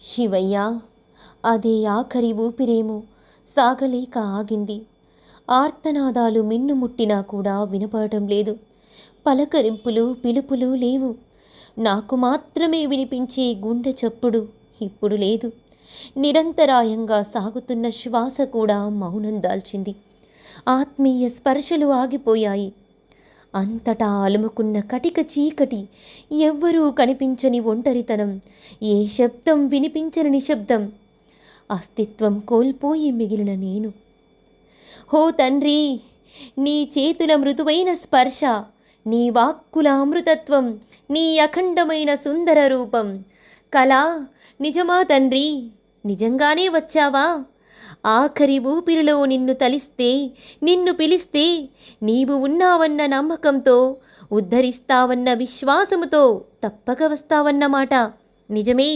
శివయ్య, అదే ఆఖరి ఊపిరేమో సాగలేక ఆగింది. ఆర్తనాదాలు మిన్నుముట్టినా కూడా వినపడటం లేదు. పలకరింపులు పిలుపులు లేవు. నాకు మాత్రమే వినిపించే గుండె చప్పుడు ఇప్పుడు లేదు. నిరంతరాయంగా సాగుతున్న శ్వాస కూడా మౌనం దాల్చింది. ఆత్మీయ స్పర్శలు ఆగిపోయాయి. అంతటా అలుముకున్న కటిక చీకటి, ఎవ్వరూ కనిపించని ఒంటరితనం, ఏ శబ్దం వినిపించని నిశ్శబ్దం. అస్తిత్వం కోల్పోయి మిగిలిన నేను. హో తండ్రి, నీ చేతుల మృదువైన స్పర్శ, నీ వాక్కుల అమృతత్వం, నీ అఖండమైన సుందర రూపం. కళ నిజమా తండ్రి? నిజంగానే వచ్చావా? ఆఖరి ఊపిరిలో నిన్ను తలిస్తే, నిన్ను పిలిస్తే, నీవు ఉన్నావన్న నమ్మకంతో, ఉద్ధరిస్తావన్న విశ్వాసముతో తప్పక వస్తావన్నమాట. నిజమే.